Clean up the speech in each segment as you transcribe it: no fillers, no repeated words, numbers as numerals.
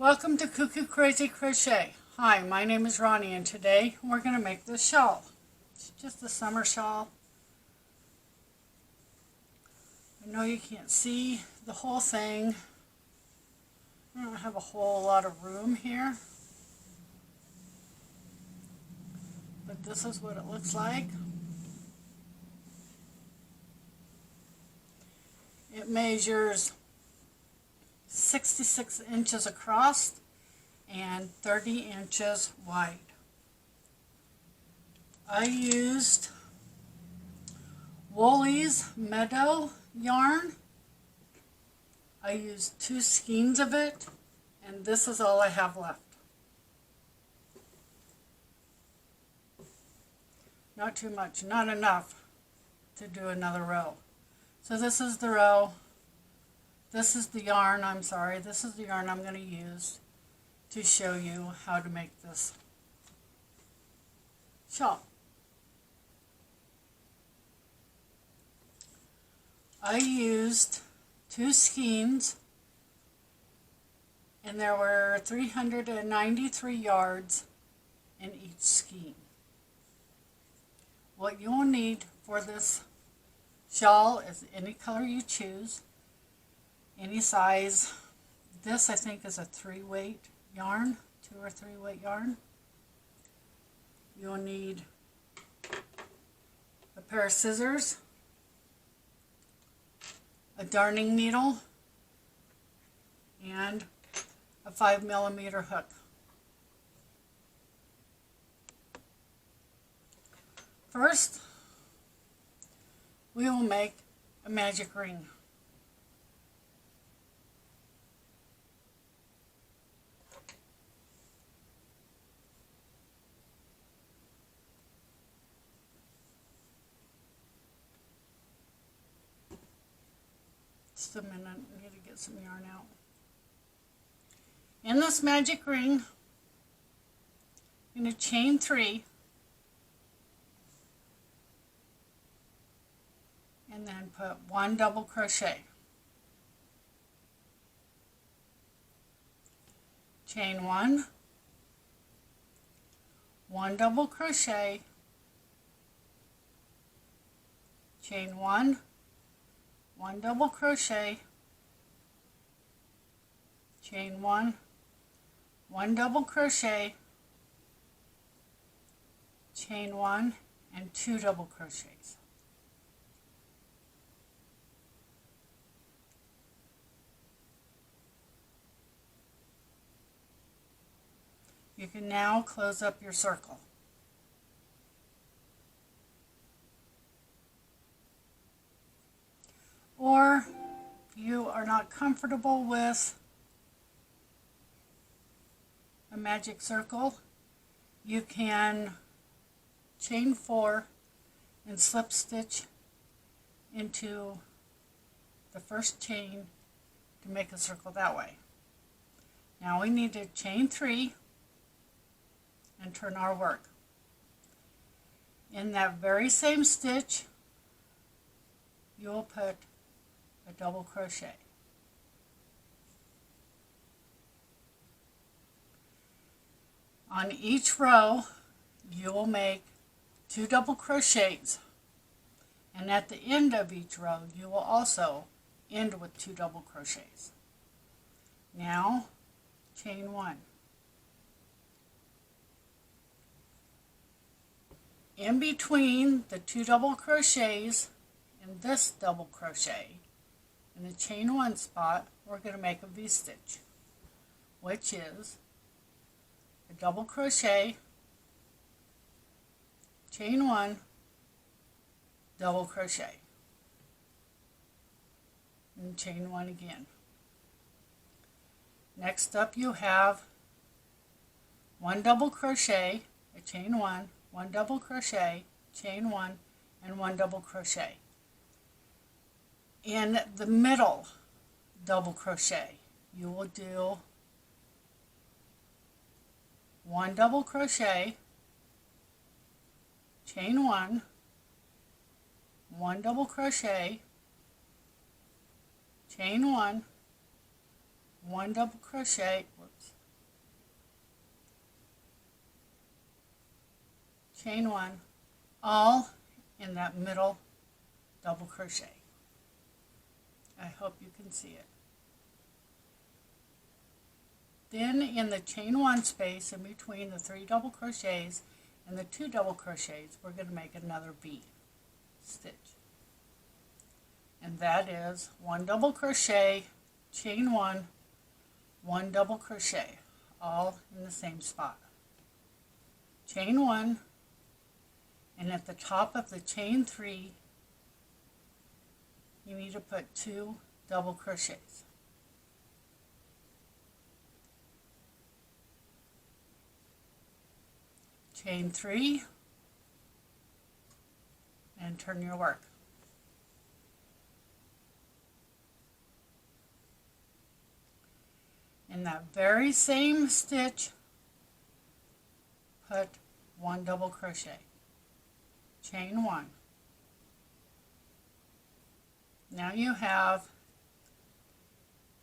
Welcome to Cuckoo Crazy Crochet. Hi, my name is Ronnie and today we're going to make this shawl. It's just a summer shawl. I know you can't see the whole thing. I don't have a whole lot of room here. But this is what it looks like. It measures 66 inches across and 30 inches wide. I used Woolly's Meadow yarn. I used 2 skeins of it, and this is all I have left. Not too much, not enough to do another row. So this is the row. This is the yarn, this is the yarn I'm going to use to show you how to make this shawl. I used 2 skeins and there were 393 yards in each skein. What you will need for this shawl is any color you choose. Any size. This I think is a 3-weight yarn, 2 or 3-weight yarn. You'll need a pair of scissors, a darning needle, and a 5mm hook. First, we will make a magic ring. Just a minute, I need to get some yarn out. In this magic ring, I'm going to chain 3 and then put 1 double crochet. Chain 1, 1 double crochet, chain 1, 1 double crochet, chain 1, 1 double crochet, chain 1, and 2 double crochets. You can now close up your circle. Or if you are not comfortable with a magic circle, you can chain 4 and slip stitch into the first chain to make a circle that way. Now we need to chain 3 and turn our work. In that very same stitch, you will put a double crochet. On each row, you will make 2 double crochets, and at the end of each row, you will also end with 2 double crochets. Now, chain 1. In between the 2 double crochets and this double crochet, in the chain 1 spot, we're going to make a V-stitch, which is a double crochet, chain 1, double crochet, and chain 1 again. Next up you have 1 double crochet, a chain 1, 1 double crochet, chain 1, and 1 double crochet. In the middle double crochet, you will do 1 double crochet, chain 1, 1 double crochet, chain 1, 1 double crochet, whoops, chain 1, all in that middle double crochet. I hope you can see it. Then in the chain 1 space in between the 3 double crochets and the 2 double crochets, we're going to make another V stitch. And that is 1 double crochet, chain 1, 1 double crochet, all in the same spot. Chain 1, and at the top of the chain 3, you need to put 2 double crochets. Chain 3, and turn your work. In that very same stitch, put 1 double crochet, chain 1. Now you have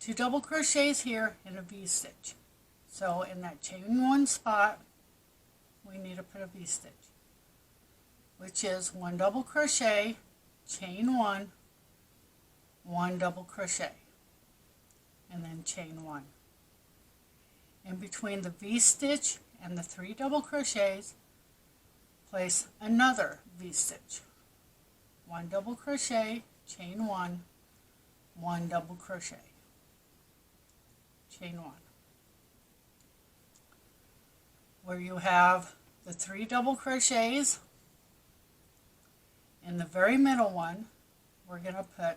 2 double crochets here and a V stitch. So in that chain 1 spot, we need to put a V stitch, which is 1 double crochet, chain 1, 1 double crochet, and then chain 1. In between the V stitch and the 3 double crochets, place another V stitch. 1 double crochet, chain 1, 1 double crochet, chain 1. Where you have the 3 double crochets, in the very middle one, we're going to put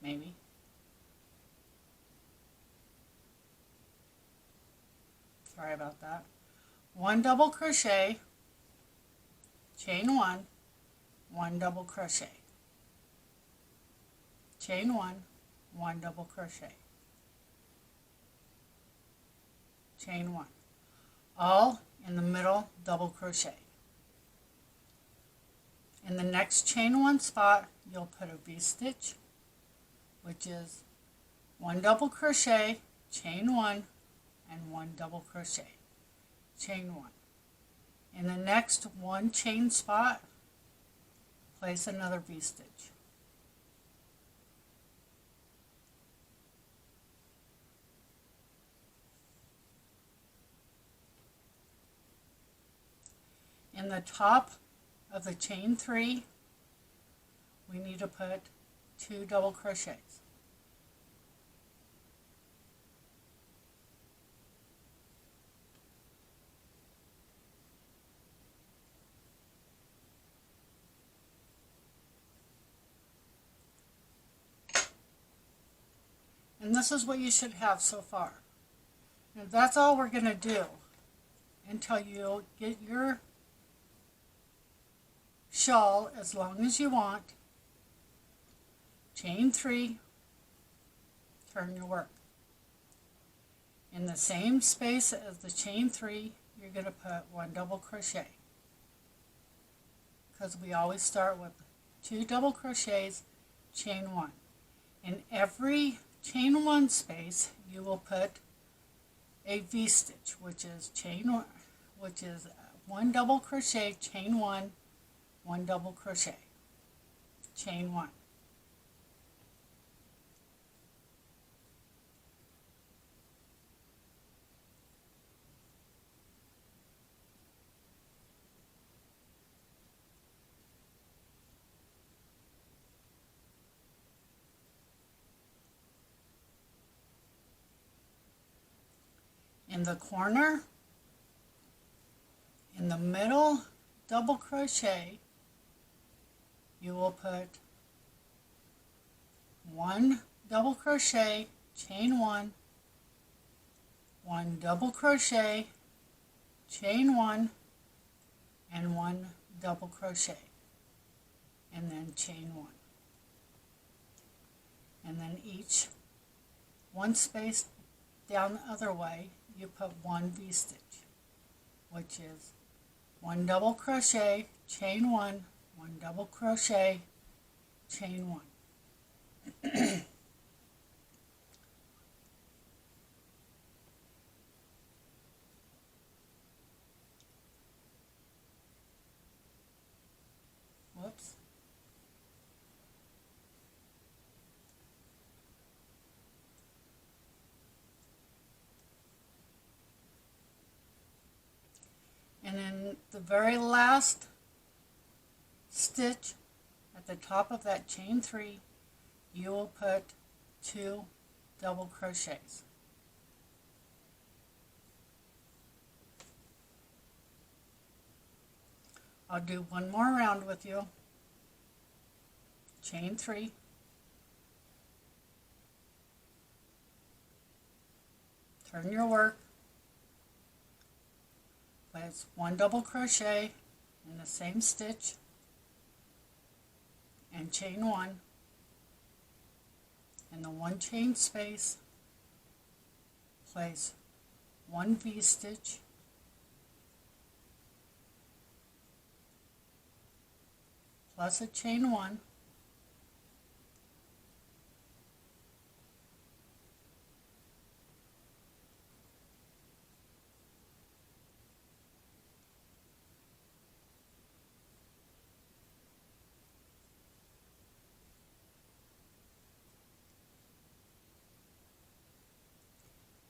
maybe sorry about that, 1 double crochet, chain 1, 1 double crochet, chain 1, 1 double crochet, chain 1, all in the middle double crochet. In the next chain 1 spot, you'll put a V stitch, which is 1 double crochet, chain 1, and 1 double crochet, chain 1. In the next 1 chain spot, place another V stitch. In the top of the chain 3, we need to put 2 double crochets. And this is what you should have so far. Now that's all we're going to do until you get your shawl as long as you want. Chain 3, turn your work. In the same space as the chain 3, you're going to put 1 double crochet, because we always start with 2 double crochets, chain 1. In every chain 1 space, you will put a V stitch, which is chain 1, which is 1 double crochet, chain 1, 1 double crochet, chain 1. In the corner, in the middle double crochet, you will put 1 double crochet, chain 1, 1 double crochet, chain 1, and 1 double crochet, and then chain 1. And then each 1 space down the other way, you put 1 V stitch, which is 1 double crochet, chain 1, 1 double crochet, chain 1. And in the very last stitch at the top of that chain 3, you will put 2 double crochets. I'll do one more round with you. Chain 3, turn your work, place 1 double crochet in the same stitch and chain 1. In the 1 chain space, place 1 V-stitch, plus a chain 1,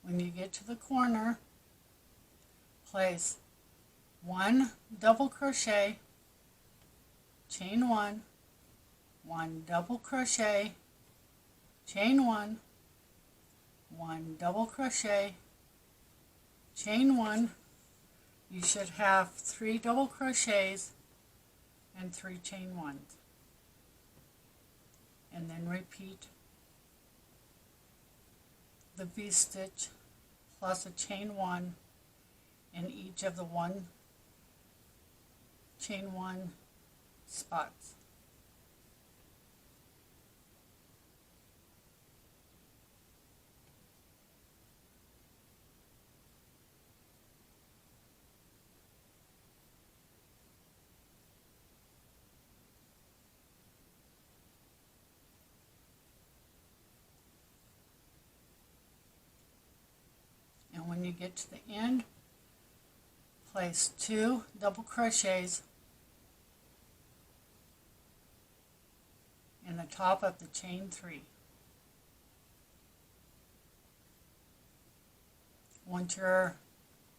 when you get to the corner, place 1 double crochet, chain 1, 1 double crochet, chain 1, 1 double crochet, chain 1. You should have 3 double crochets and 3 chain 1s. And then repeat the V-stitch plus a chain 1 in each of the 1 chain 1 spots. And when you get to the end, place 2 double crochets in the top of the chain 3. Once you're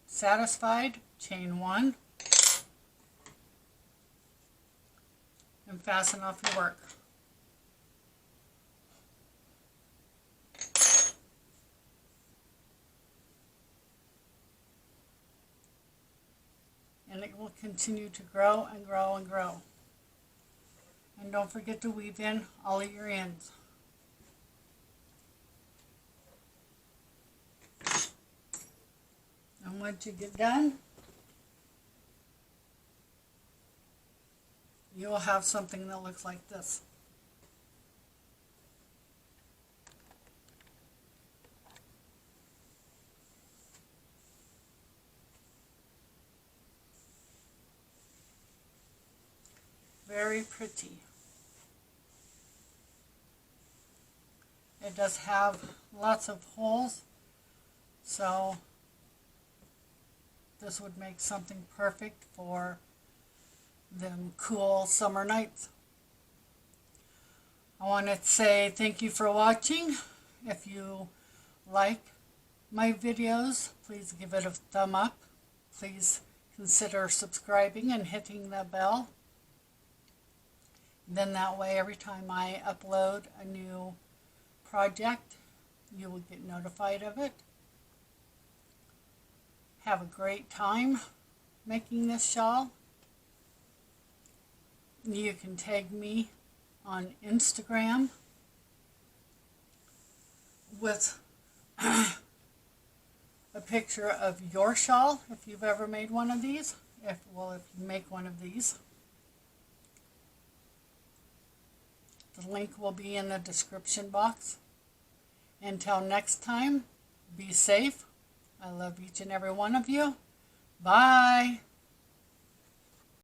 satisfied, chain 1 and fasten off your work. And it will continue to grow and grow and grow. And don't forget to weave in all of your ends. And once you get done, you will have something that looks like this. Very pretty. It does have lots of holes, so this would make something perfect for them cool summer nights. I want to say thank you for watching. If you like my videos, please give it a thumb up. Please consider subscribing and hitting the bell. Then that way, every time I upload a new project, you will get notified of it. Have a great time making this shawl. You can tag me on Instagram with a picture of your shawl if you've ever made one of these. If you make one of these. The link will be in the description box. Until next time, be safe. I love each and every one of you. Bye.